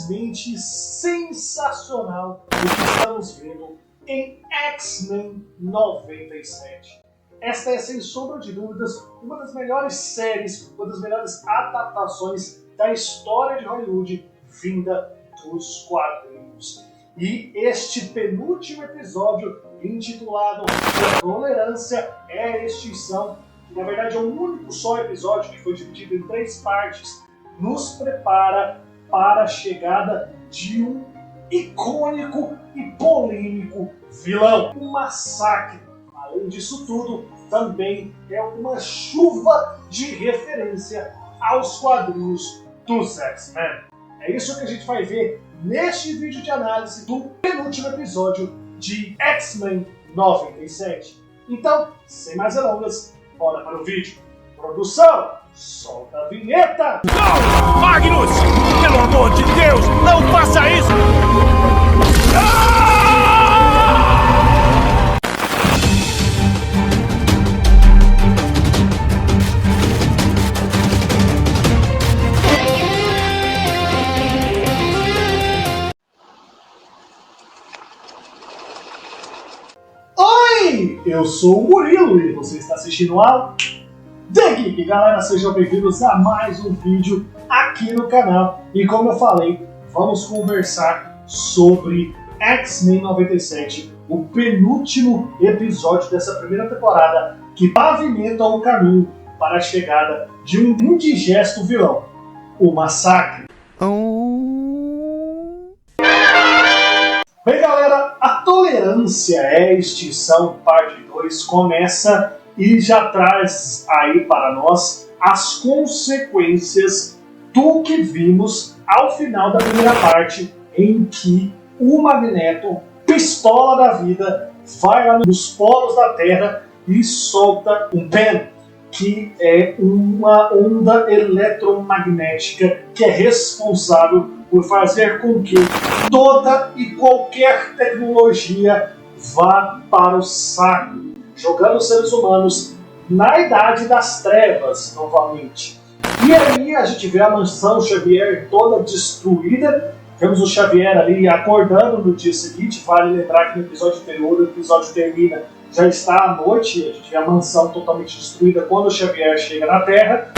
simplesmente sensacional o que estamos vendo em X-Men 97. Esta é, sem sombra de dúvidas, uma das melhores séries, uma das melhores adaptações da história de Hollywood vinda dos quadrinhos. E este penúltimo episódio, intitulado A Tolerância é a Extinção, que na verdade é um único só episódio que foi dividido em 3 partes, nos prepara para a chegada de um icônico e polêmico vilão, um massacre. Além disso tudo, também é uma chuva de referência aos quadrinhos dos X-Men. É isso que a gente vai ver neste vídeo de análise do penúltimo episódio de X-Men 97. Então, sem mais delongas, bora para o vídeo. Produção, solta a vinheta! Não! Magnus! Pelo amor de Deus, não faça isso! Oi! Eu sou o Murilo e você está assistindo ao The Geek. Galera, sejam bem-vindos a mais um vídeo aqui no canal. E como eu falei, vamos conversar sobre X-Men 97, o penúltimo episódio dessa primeira temporada que pavimenta o caminho para a chegada de um indigesto vilão, o Massacre. Bem, galera, A Tolerância é a Extinção, parte 2, começa e já traz aí para nós as consequências do que vimos ao final da primeira parte, em que o Magneto, pistola da vida, vai lá nos polos da Terra e solta um pen, que é uma onda eletromagnética que é responsável por fazer com que toda e qualquer tecnologia vá para o saco, jogando os seres humanos na Idade das Trevas novamente. E aí a gente vê a mansão Xavier toda destruída, vemos o Xavier ali acordando no dia seguinte. Vale lembrar que no episódio anterior, o episódio termina, já está à noite, a gente vê a mansão totalmente destruída quando o Xavier chega na Terra.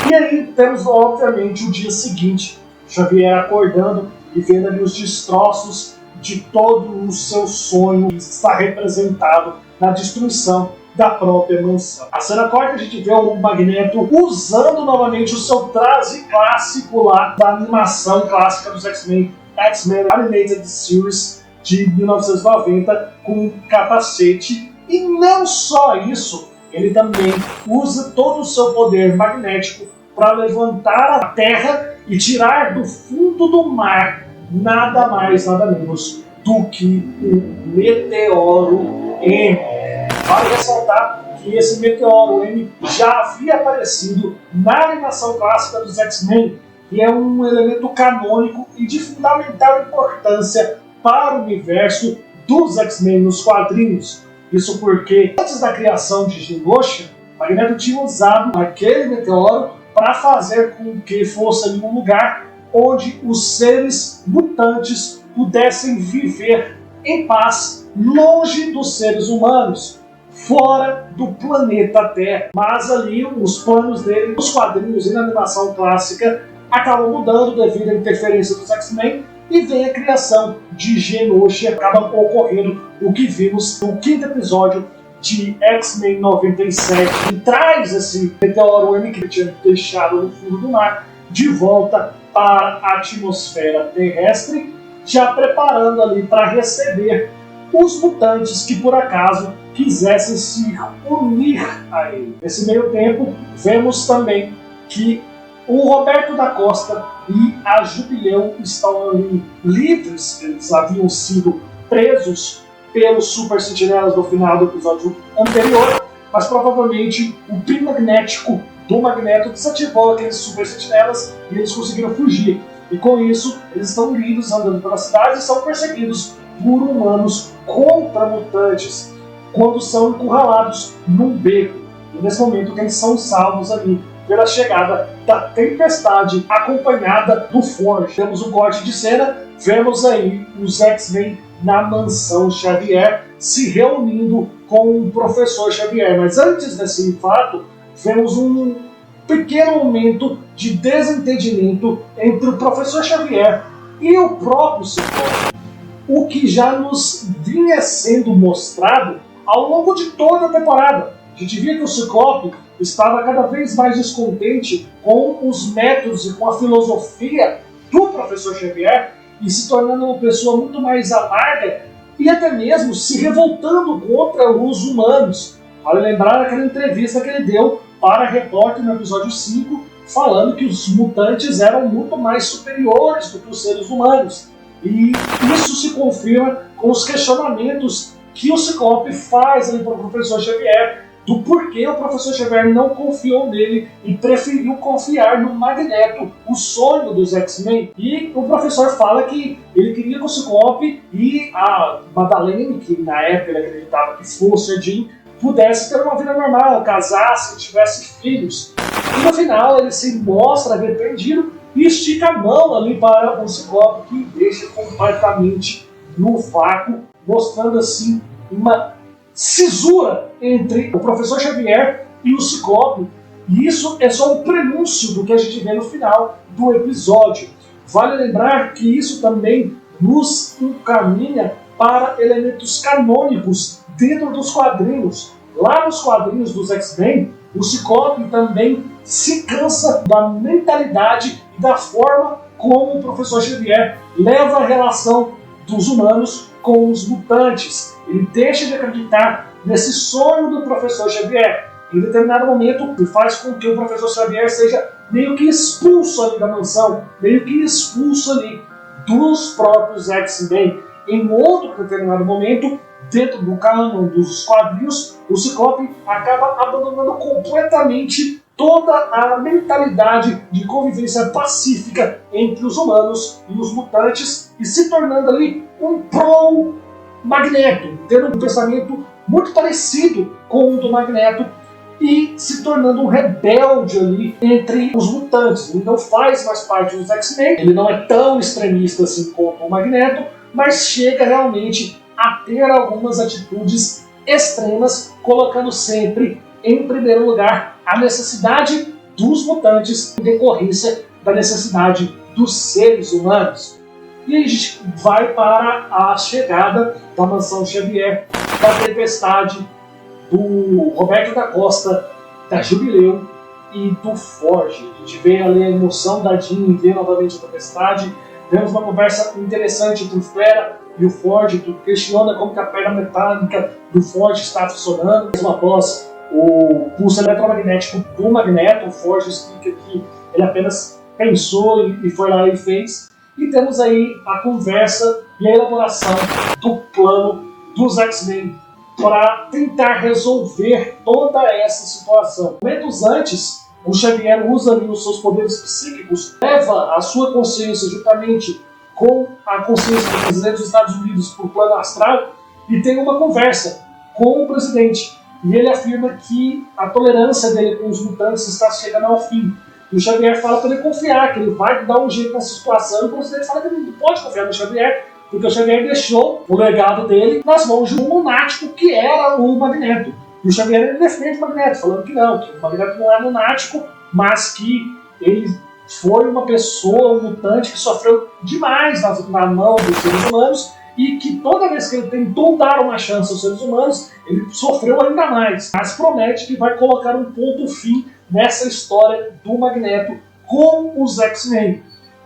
E aí temos obviamente o dia seguinte, Xavier acordando e vendo ali os destroços de todo o seu sonho que está representado na destruição da própria mansão. A cena corta, a gente vê o Magneto usando novamente o seu traje clássico lá da animação clássica dos X-Men, X-Men Animated Series de 1990, com um capacete. E não só isso, ele também usa todo o seu poder magnético para levantar a Terra e tirar do fundo do mar nada mais, nada menos do que o Meteoro M. Vale ressaltar que esse Meteoro M já havia aparecido na animação clássica dos X-Men, que é um elemento canônico e de fundamental importância para o universo dos X-Men nos quadrinhos. Isso porque, antes da criação de Genosha, Magneto tinha usado aquele meteoro para fazer com que fosse ali um lugar onde os seres mutantes pudessem viver em paz, longe dos seres humanos, fora do planeta Terra. Mas ali os planos dele, nos quadrinhos e na animação clássica, acabam mudando devido à interferência dos X-Men e vem a criação de Genosha. Acaba ocorrendo o que vimos no 5º episódio de X-Men 97, que traz esse meteoro M que tinha deixado no fundo do mar de volta para a atmosfera terrestre, já preparando ali para receber os mutantes que por acaso quisessem se unir a ele. Nesse meio tempo, vemos também que o Roberto da Costa e a Jubileu estão ali livres. Eles haviam sido presos pelos Super Sentinelas no final do episódio anterior, mas provavelmente o pin magnético do Magneto desativou aqueles Super Sentinelas e eles conseguiram fugir. E com isso, eles estão livres, andando pela cidade e são perseguidos por humanos contra mutantes quando são encurralados num beco. E nesse momento que eles são salvos ali pela chegada da Tempestade, acompanhada do Forge. Temos um corte de cena, vemos aí os X-Men na Mansão Xavier se reunindo com o Professor Xavier. Mas antes desse fato, vemos um pequeno momento de desentendimento entre o Professor Xavier e o próprio Ciclope, o que já nos vinha sendo mostrado ao longo de toda a temporada. A gente via que o Ciclope estava cada vez mais descontente com os métodos e com a filosofia do Professor Xavier e se tornando uma pessoa muito mais amarga e até mesmo se revoltando contra os humanos. Vale lembrar aquela entrevista que ele deu para a repórter no episódio 5, falando que os mutantes eram muito mais superiores do que os seres humanos. E isso se confirma com os questionamentos que o Ciclope faz ali para o Professor Xavier, do porquê o Professor Xavier não confiou nele e preferiu confiar no Magneto, o sonho dos X-Men. E o professor fala que ele queria que o Ciclope e a Madeleine, que na época ele acreditava que fosse a Jean, pudesse ter uma vida normal, casasse, tivesse filhos. E no final ele se mostra arrependido e estica a mão ali para o Ciclope, que deixa completamente no vácuo, mostrando assim uma cisura entre o Professor Xavier e o Ciclope. E isso é só um prenúncio do que a gente vê no final do episódio. Vale lembrar que isso também nos encaminha para elementos canônicos dentro dos quadrinhos. Lá nos quadrinhos dos X-Men, o Ciclope também se cansa da mentalidade e da forma como o Professor Xavier leva a relação dos humanos com os mutantes. Ele deixa de acreditar nesse sonho do Professor Xavier. Em determinado momento, ele faz com que o Professor Xavier seja meio que expulso ali da mansão, meio que expulso ali dos próprios X-Men. Em outro determinado momento, dentro do canon dos quadrinhos, o Ciclope acaba abandonando completamente toda a mentalidade de convivência pacífica entre os humanos e os mutantes e se tornando ali um pró-Magneto, tendo um pensamento muito parecido com o do Magneto e se tornando um rebelde ali entre os mutantes. Ele não faz mais parte dos X-Men, ele não é tão extremista assim como o Magneto, mas chega realmente a ter algumas atitudes extremas, colocando sempre em primeiro lugar a necessidade dos mutantes em decorrência da necessidade dos seres humanos. E aí a gente vai para a chegada da Mansão Xavier, da Tempestade, do Roberto da Costa, da Jubileu e do Forge. A gente vê ali a emoção da Jean em ver novamente a Tempestade. Vemos uma conversa interessante entre o Fera e o Forge, que questiona como que a perna metálica do Forge está funcionando. Mesmo após o pulso eletromagnético do Magneto, o Forge explica que ele apenas pensou e foi lá e fez. E temos aí a conversa e a elaboração do plano dos X-Men para tentar resolver toda essa situação. Momentos antes, o Xavier usa ali os seus poderes psíquicos, leva a sua consciência juntamente com a consciência do presidente dos Estados Unidos para o plano astral e tem uma conversa com o presidente. E ele afirma que a tolerância dele com os mutantes está chegando ao fim. E o Xavier fala para ele confiar, que ele vai dar um jeito nessa situação. E o presidente fala que ele não pode confiar no Xavier, porque o Xavier deixou o legado dele nas mãos de um lunático que era o Magneto. E o Xavier ele defende o Magneto, falando que o Magneto não é lunático, mas que ele foi uma pessoa, um mutante que sofreu demais na mão dos seres humanos e que toda vez que ele tentou dar uma chance aos seres humanos, ele sofreu ainda mais. Mas promete que vai colocar um ponto fim nessa história do Magneto com os X-Men.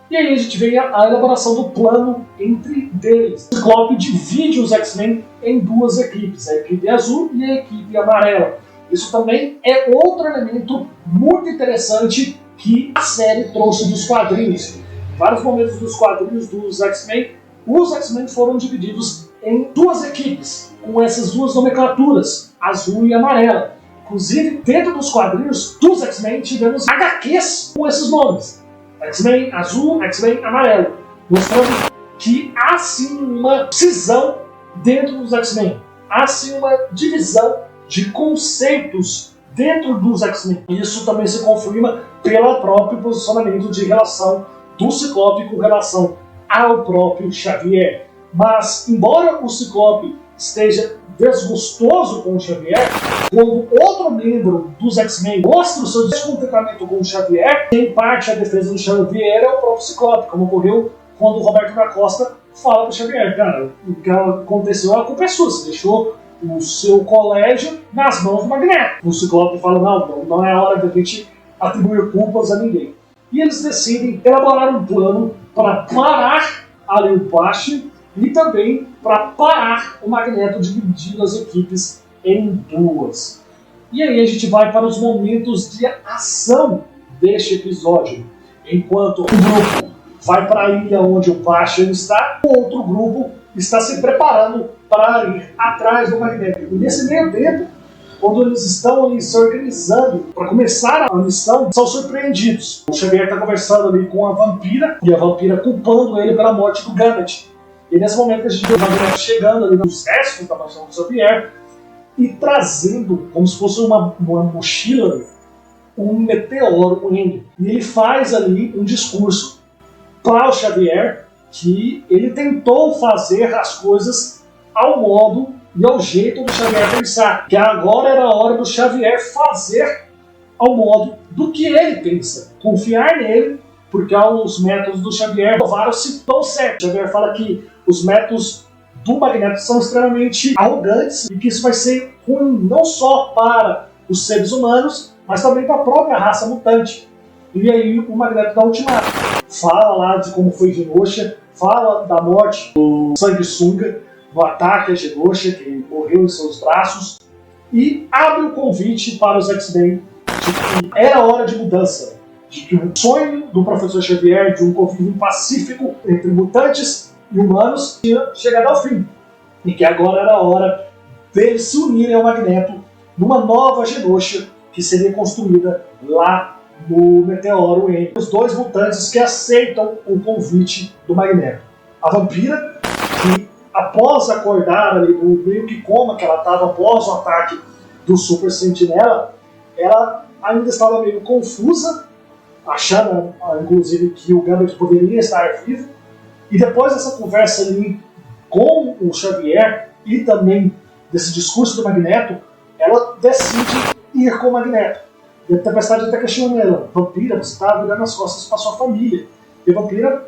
E aí a gente vê a elaboração do plano entre eles. O Ciclope divide os X-Men em duas equipes, a equipe azul e a equipe amarela. Isso também é outro elemento muito interessante que a série trouxe dos quadrinhos. Em vários momentos dos quadrinhos dos X-Men, os X-Men foram divididos em duas equipes, com essas duas nomenclaturas, azul e amarela. Inclusive, dentro dos quadrinhos dos X-Men, tivemos HQs com esses nomes. X-Men azul, X-Men amarelo. Mostrando que há sim uma cisão dentro dos X-Men. Há sim uma divisão de conceitos dentro dos X-Men. Isso também se confirma pelo próprio posicionamento de relação do Ciclope com relação ao próprio Xavier. Mas, embora o Ciclope esteja desgostoso com o Xavier, quando outro membro dos X-Men mostra o seu descontentamento com o Xavier, quem parte a defesa do Xavier é o próprio Ciclope, como ocorreu quando o Roberto da Costa fala para o Xavier: cara, o que aconteceu, a culpa é sua, você deixou o seu colégio nas mãos do Magneto. O Ciclope fala: não é hora de a gente atribuir culpas a ninguém. E eles decidem elaborar um plano para parar ali o Bashir e também para parar o Magneto, dividindo as equipes em duas. E aí a gente vai para os momentos de ação deste episódio. Enquanto um grupo vai para a ilha onde o Bashir está, o outro grupo está se preparando para ir atrás do Magneto. E nesse meio tempo, quando eles estão ali se organizando para começar a missão, são surpreendidos. O Xavier está conversando ali com a Vampira, e a Vampira culpando ele pela morte do Gambit. E nesse momento a gente vê o Magneto chegando ali nos restos da mansão do Xavier e trazendo, como se fosse uma mochila, um meteoro M. E ele faz ali um discurso para o Xavier que ele tentou fazer as coisas ao modo e ao jeito do Xavier pensar, que agora era a hora do Xavier fazer ao modo do que ele pensa, confiar nele, porque os métodos do Xavier provaram-se tão certo. O Xavier fala que os métodos do Magneto são extremamente arrogantes e que isso vai ser ruim não só para os seres humanos, mas também para a própria raça mutante. E aí o Magneto dá um ultimato. Fala lá de como foi Genosha, fala da morte do Sanguessuga, do ataque a Genosha, que morreu em seus braços, e abre o convite para os X-Men de que era hora de mudança, de que o sonho do Professor Xavier de um convívio pacífico entre mutantes e humanos tinha chegado ao fim, e que agora era a hora deles se unirem ao Magneto numa nova Genosha que seria construída lá no Meteoro M. Os dois mutantes que aceitam o convite do Magneto. A Vampira, que após acordar ali do meio que coma que ela estava após o ataque do Super Sentinela, ela ainda estava meio confusa, achando inclusive que o Gambit poderia estar vivo. E depois dessa conversa ali com o Xavier e também desse discurso do Magneto, ela decide ir com o Magneto. E a Tempestade até questiona ela: Vampira, você está virando as costas para sua família. E a Vampira,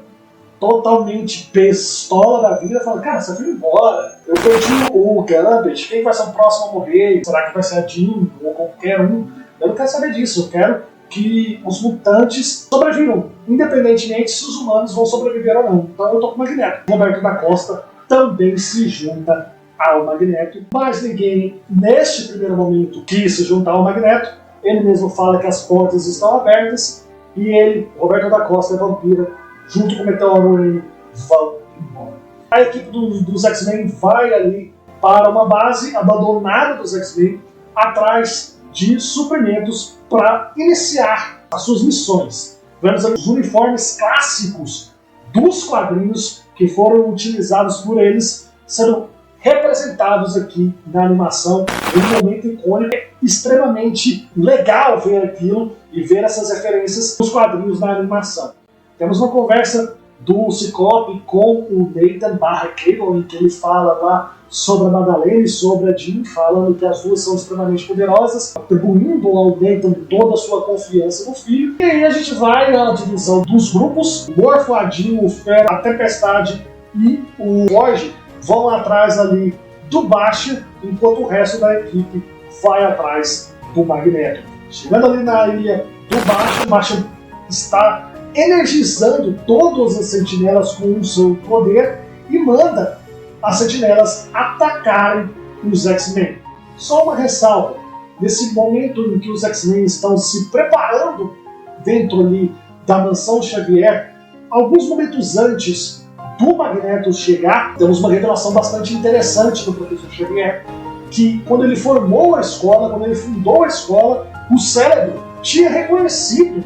totalmente pistola da vida, fala: cara, você foi embora. Eu perdi o Gambit, quem vai ser o próximo a morrer? Será que vai ser a Jean ou qualquer um? Eu não quero saber disso, eu quero que os mutantes sobrevivam, independentemente se os humanos vão sobreviver ou não. Então eu tô com o Magneto. Roberto da Costa também se junta ao Magneto, mas ninguém, neste primeiro momento, quis se juntar ao Magneto. Ele mesmo fala que as portas estão abertas e ele, Roberto da Costa e a Vampira, junto com o Meteoro M, vão embora. A equipe dos X-Men vai ali para uma base abandonada dos X-Men, atrás de suprimentos para iniciar as suas missões. Vemos ali os uniformes clássicos dos quadrinhos que foram utilizados por eles, sendo representados aqui na animação, em um momento icônico. É extremamente legal ver aquilo e ver essas referências dos quadrinhos na animação. Temos uma conversa do Ciclope com o Nathan Cable, em que ele fala lá sobre a Madalena e sobre a Jean, falando que as duas são extremamente poderosas, atribuindo ao Nathan toda a sua confiança no filho. E aí a gente vai à divisão dos grupos. O Morpho, a Jean, o Fera, a Tempestade e o Forge vão atrás ali do Bashir, enquanto o resto da equipe vai atrás do Magneto. Chegando ali na ilha do Bashir, o Bashir está energizando todas as sentinelas com o seu poder e manda as sentinelas atacarem os X-Men. Só uma ressalva: nesse momento em que os X-Men estão se preparando dentro ali da mansão Xavier, alguns momentos antes do Magneto chegar, temos uma revelação bastante interessante do Professor Xavier, que quando ele formou a escola, quando ele fundou a escola, o cérebro tinha reconhecido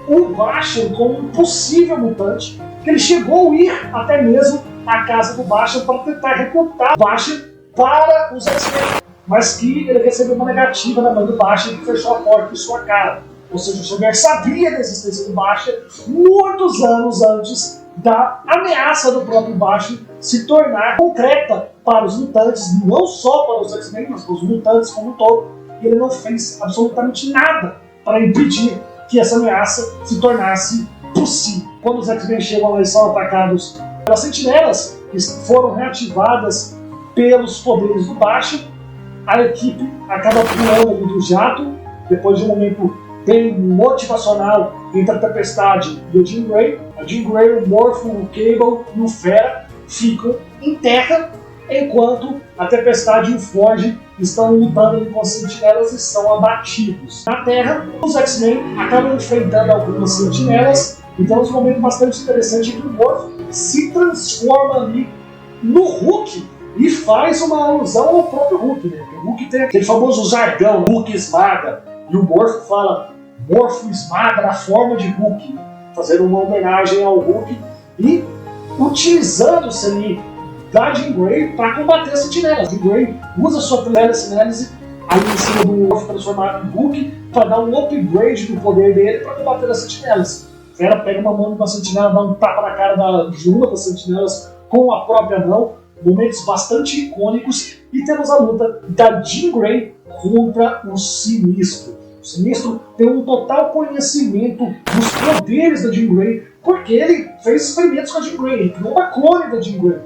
o Bashir como um possível mutante, que ele chegou a ir até mesmo à casa do Bashir para tentar recrutar o Bashir para os X-Men. mas que ele recebeu uma negativa da mãe do Baixa que fechou a porta em sua cara. Ou seja, o Xavier sabia da existência do Baixa muitos anos antes da ameaça do próprio Baixa se tornar concreta para os mutantes, não só para os X-Men, mas para os mutantes como um todo. E ele não fez absolutamente nada para impedir que essa ameaça se tornasse possível. Quando os X-Men chegam lá e são atacados pelas sentinelas, que foram reativadas pelos poderes do Baixa, a equipe acaba pulando ali do jato, depois de um momento bem motivacional entre a Tempestade e o Jean Grey. A Jean Grey, o Morpho, o Cable e o Fera ficam em terra, enquanto a Tempestade e o Forge estão lutando com as sentinelas e são abatidos. Na Terra, os X-Men acabam enfrentando algumas sentinelas e temos um momento bastante interessante em que o Morpho se transforma ali no Hulk e faz uma alusão ao próprio Hulk, né? O Hulk tem aquele famoso jargão, Hulk esmaga, e o Morpho fala Morpho esmaga na forma de Hulk, fazendo uma homenagem ao Hulk e utilizando-se ali da Jean Grey para combater as sentinelas. Jean Grey usa sua telecinese aí em cima do Morpho transformado em Hulk para dar um upgrade do poder dele para combater as sentinelas. Fera pega uma mão de uma sentinela, dá um tapa na cara de uma das sentinelas com a própria mão, momentos bastante icônicos, e temos a luta da Jean Grey contra o Sinistro. O Sinistro tem um total conhecimento dos poderes da Jean Grey, porque ele fez experimentos com a Jean Grey, ele criou uma clone da Jean Grey.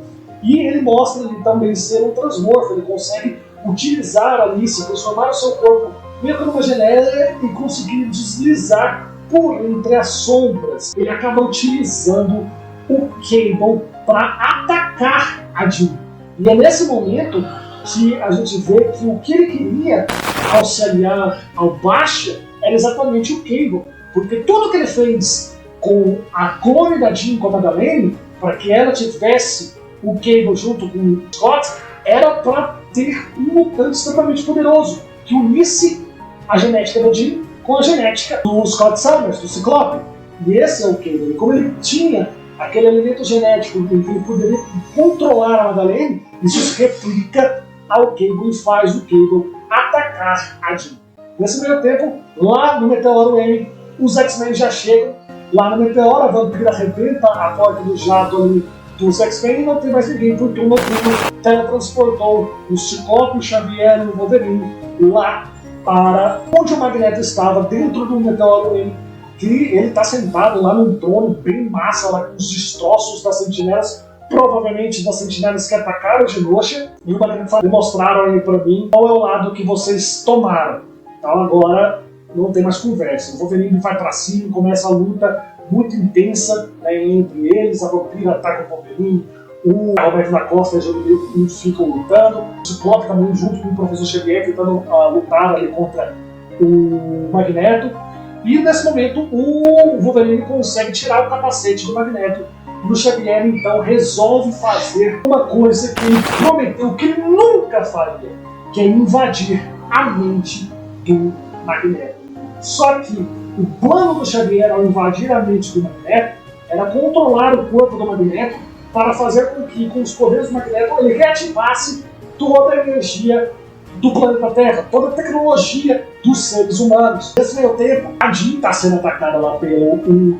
E ele mostra ele também ser um transmorfo, ele consegue utilizar ali, se transformar o seu corpo meio que numa geleia e conseguir deslizar por entre as sombras. Ele acaba utilizando o Cable para atacar a Jean. E é nesse momento que a gente vê que o que ele queria ao se aliar ao Baixa era exatamente o Cable, porque tudo que ele fez com a clone da Jean, com a Madeleine, para que ela tivesse o Cable junto com o Scott, era para ter um mutante extremamente poderoso, que unisse a genética da Jean com a genética do Scott Summers, do Ciclope. E esse é o Cable. E como ele tinha aquele elemento genético em que ele poderia controlar a Madeleine, isso se replica ao Cable e faz o Cable atacar a Jean. Nesse meio tempo, lá no Meteoro M, os X-Men já chegam. Lá no Meteoro, a Vampira arrebenta a porta do jato ali dos X-Men e não tem mais ninguém, porque o Noturno teletransportou o Ciclope, o Xavier e o Wolverine lá para onde o Magneto estava, dentro do Meteoro M, que ele está sentado lá num trono bem massa, lá com os destroços das sentinelas, provavelmente das sentinelas que atacaram de Genosha, e o Magneto fala, demonstraram aí para mim qual é o lado que vocês tomaram. Então agora não tem mais conversa. O Wolverine vai para cima, começa a luta muito intensa, né, entre eles. A Vampira ataca o Wolverine, o Roberto da Costa e o Júlio ficam lutando, o Ciclope também junto com o Professor Xavier tentando lutar ali contra o Magneto. E nesse momento o Wolverine consegue tirar o capacete do Magneto e o Xavier então resolve fazer uma coisa que ele prometeu que ele nunca faria, que é invadir a mente do Magneto. Só que o plano do Xavier ao invadir a mente do Magneto era controlar o corpo do Magneto para fazer com que, com os poderes do Magneto, ele reativasse toda a energia do planeta Terra, toda a tecnologia dos seres humanos. Nesse meio tempo, a Jean está sendo atacada lá pelo Cable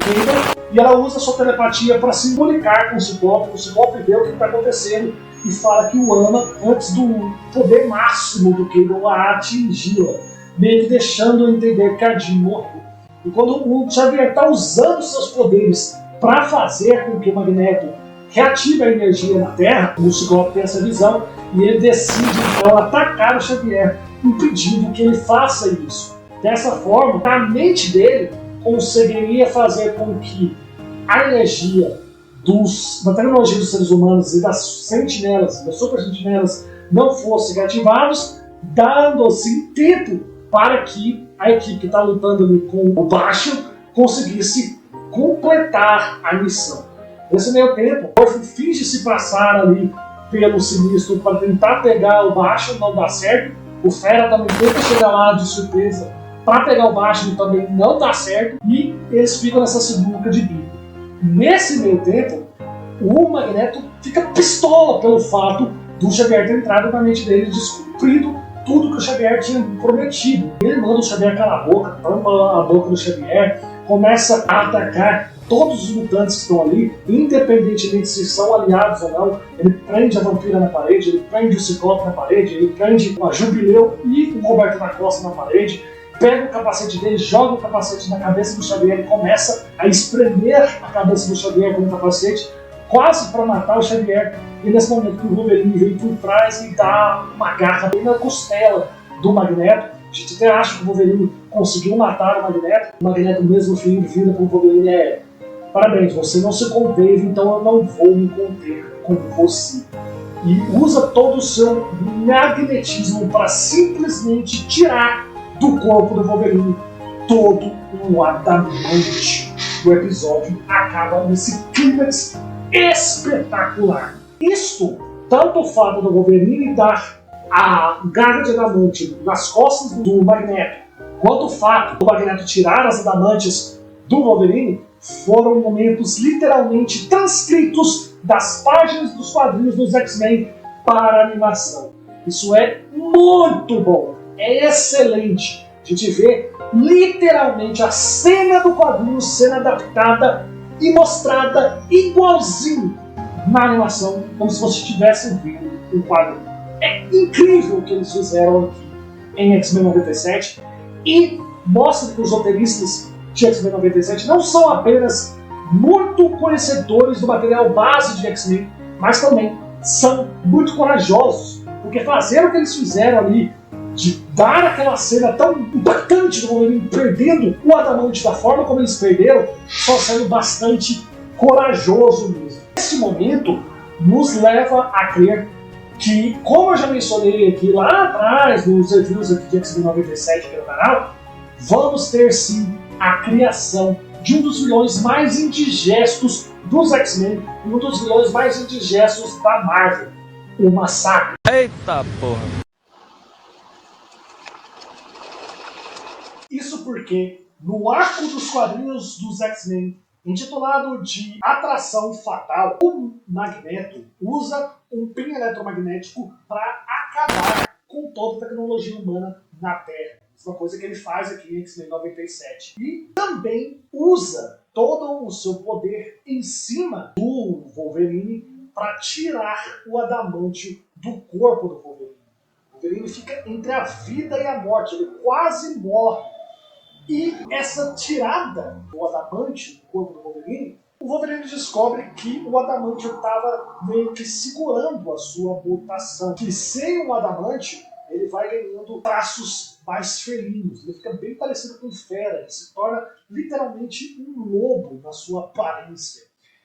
e ela usa sua telepatia para se comunicar com o Ciclope. O Ciclope vê o que está acontecendo e fala que o ama antes do poder máximo do Cable a atingi-la, meio que deixando entender que a Jean morreu. E quando o Xavier está usando seus poderes para fazer com que o Magneto reative a energia na Terra, o Ciclope tem essa visão e ele decide então atacar o Xavier, impedindo que ele faça isso. Dessa forma, a mente dele conseguiria fazer com que a energia da tecnologia dos seres humanos e das sentinelas, das super sentinelas, não fossem reativados, dando assim tempo para que a equipe que está lutando ali com o Baixo conseguisse completar a missão. Nesse meio tempo, o Morpho finge se passar ali pelo Sinistro para tentar pegar o Baixo, não dá certo. O Fera também tenta chegar lá de surpresa para pegar o Baixo e também não dá certo. E eles ficam nessa sinuca de bico. Nesse meio tempo, o Magneto fica pistola pelo fato do Xavier ter entrado na mente dele e descumprido tudo que o Xavier tinha prometido. Ele manda o Xavier calar a boca, tampa a boca do Xavier, começa a atacar todos os mutantes que estão ali, independentemente se são aliados ou não. Ele prende a Vampira na parede, ele prende o Ciclope na parede, ele prende a Jubileu e o Roberto da Costa na parede, pega o capacete dele, joga o capacete na cabeça do Xavier e começa a espremer a cabeça do Xavier com o capacete, quase para matar o Xavier. E nesse momento que o Wolverine vem por trás e dá uma garra bem na costela do Magneto. A gente até acha que o Wolverine conseguiu matar o Magneto mesmo ferindo vida com o Wolverine parabéns, você não se conteve, então eu não vou me conter com você. E usa todo o seu magnetismo para simplesmente tirar do corpo do Wolverine todo o adamante. O episódio acaba nesse clímax espetacular. Isto, tanto o fato do Wolverine dar a garra de adamante nas costas do Magneto, quanto o fato do Magneto tirar as adamantes do Wolverine, foram momentos literalmente transcritos das páginas dos quadrinhos dos X-Men para a animação. Isso é muito bom, é excelente. A gente vê literalmente a cena do quadrinho sendo adaptada e mostrada igualzinho na animação, como se você estivesse vendo um quadrinho. É incrível o que eles fizeram aqui em X-Men 97 e mostra que os roteiristas de X-Men 97 não são apenas muito conhecedores do material base de X-Men, mas também são muito corajosos, porque fazer o que eles fizeram ali, de dar aquela cena tão impactante do Wolverine perdendo o adamante da forma como eles perderam, só sendo bastante corajoso mesmo. Esse momento nos leva a crer que, como eu já mencionei aqui lá atrás, nos reviews aqui de X-Men 97 aqui no canal, vamos ter sim a criação de um dos vilões mais indigestos dos X-Men e um dos vilões mais indigestos da Marvel, o Massacre. Eita porra! Isso porque, no arco dos quadrinhos dos X-Men, intitulado de Atração Fatal, o Magneto usa um pin eletromagnético para acabar com toda a tecnologia humana na Terra. Uma coisa que ele faz aqui em X-Men 97. E também usa todo o seu poder em cima do Wolverine para tirar o adamante do corpo do Wolverine. O Wolverine fica entre a vida e a morte, ele quase morre. E essa tirada do adamante do corpo do Wolverine, o Wolverine descobre que o adamante estava meio que segurando a sua mutação. Que sem o adamante, ele vai ganhando traços mais felinos, ele fica bem parecido com um fera, ele se torna literalmente um lobo na sua aparência.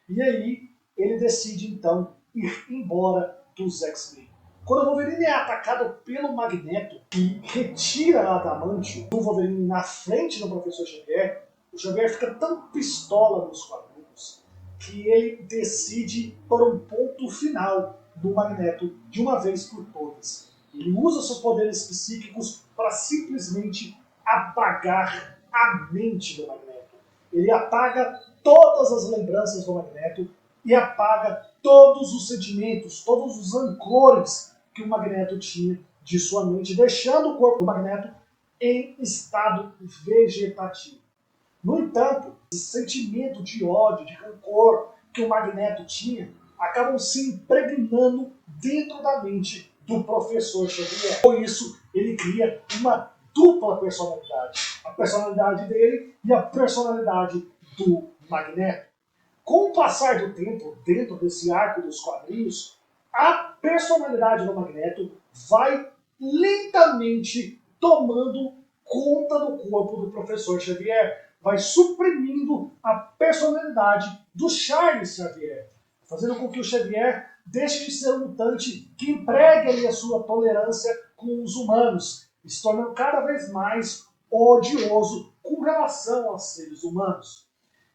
E aí ele decide então ir embora dos X-Men. Quando o Wolverine é atacado pelo Magneto, que retira a adamante do Wolverine na frente do Professor Xavier, o Xavier fica tão pistola nos quadrinhos que ele decide por um ponto final do Magneto de uma vez por todas. Ele usa seus poderes psíquicos para simplesmente apagar a mente do Magneto. Ele apaga todas as lembranças do Magneto e apaga todos os sentimentos, todos os rancores que o Magneto tinha de sua mente, deixando o corpo do Magneto em estado vegetativo. No entanto, esse sentimento de ódio, de rancor que o Magneto tinha, acabam se impregnando dentro da mente do Professor Xavier. Com isso, ele cria uma dupla personalidade. A personalidade dele e a personalidade do Magneto. Com o passar do tempo, dentro desse arco dos quadrinhos, a personalidade do Magneto vai lentamente tomando conta do corpo do Professor Xavier. Vai suprimindo a personalidade do Charles Xavier, fazendo com que o Xavier deixe de ser um mutante que emprega ali a sua tolerância com os humanos, e se tornando cada vez mais odioso com relação aos seres humanos.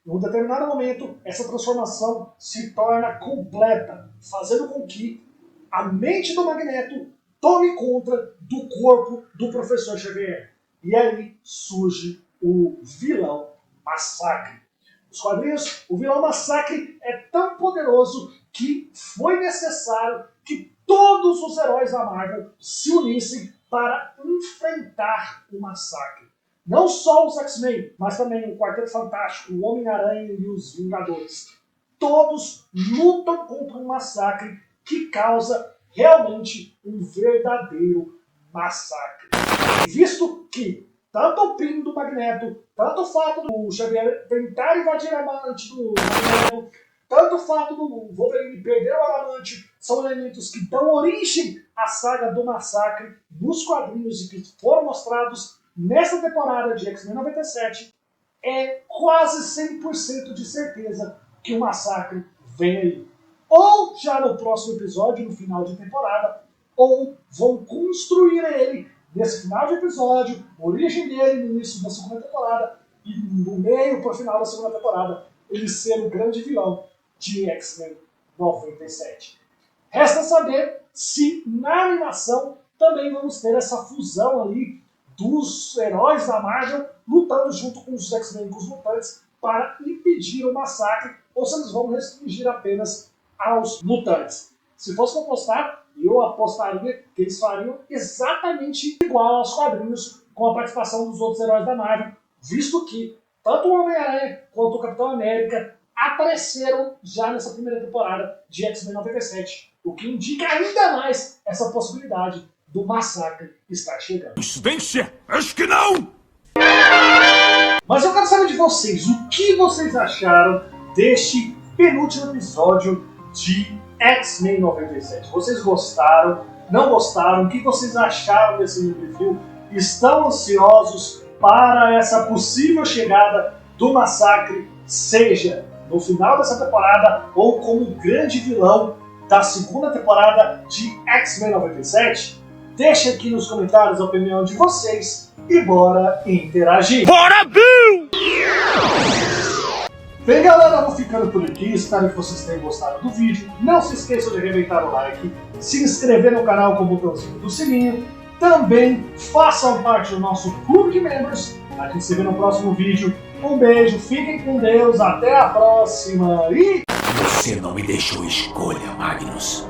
Em um determinado momento, essa transformação se torna completa, fazendo com que a mente do Magneto tome conta do corpo do Professor Xavier. E aí surge o vilão Massacre. Nos quadrinhos, o vilão Massacre é tão poderoso que foi necessário que todos os heróis da Marvel se unissem para enfrentar o massacre. Não só os X-Men, mas também o Quarteto Fantástico, o Homem-Aranha e os Vingadores. Todos lutam contra um massacre que causa realmente um verdadeiro massacre. Visto que tanto o Pino do Magneto, tanto o fato do Xavier tentar invadir a mente do Magneto, tanto o fato do Wolverine perder o Adamante, são elementos que dão origem à saga do massacre nos quadrinhos e que foram mostrados nessa temporada de X-Men 97. É quase 100% de certeza que o massacre vem aí. Ou já no próximo episódio, no final de temporada, ou vão construir ele nesse final de episódio, origem dele no início da segunda temporada, e no meio para o final da segunda temporada, ele ser o grande vilão de X-Men 97. Resta saber se na animação também vamos ter essa fusão ali dos heróis da Marvel lutando junto com os X-Men e com os mutantes para impedir o massacre, ou se eles vão restringir apenas aos mutantes. Se fosse para apostar, eu apostaria que eles fariam exatamente igual aos quadrinhos, com a participação dos outros heróis da Marvel, visto que tanto o Homem-Aranha quanto o Capitão América apareceram já nessa primeira temporada de X-Men 97, o que indica ainda mais essa possibilidade do massacre estar chegando. Coincidência? Acho que não! Mas eu quero saber de vocês, o que vocês acharam deste penúltimo episódio de X-Men 97? Vocês gostaram? Não gostaram? O que vocês acharam desse review? Estão ansiosos para essa possível chegada do massacre, seja no final dessa temporada ou como grande vilão da segunda temporada de X-Men 97? Deixe aqui nos comentários a opinião de vocês e bora interagir! Bora, Bill! Bem, galera, eu vou ficando por aqui. Espero que vocês tenham gostado do vídeo. Não se esqueçam de arrebentar o like, se inscrever no canal com o botãozinho do sininho. Também façam parte do nosso clube de membros. A gente se vê no próximo vídeo. Um beijo, fiquem com Deus, até a próxima e... Você não me deixou escolha, Magnus.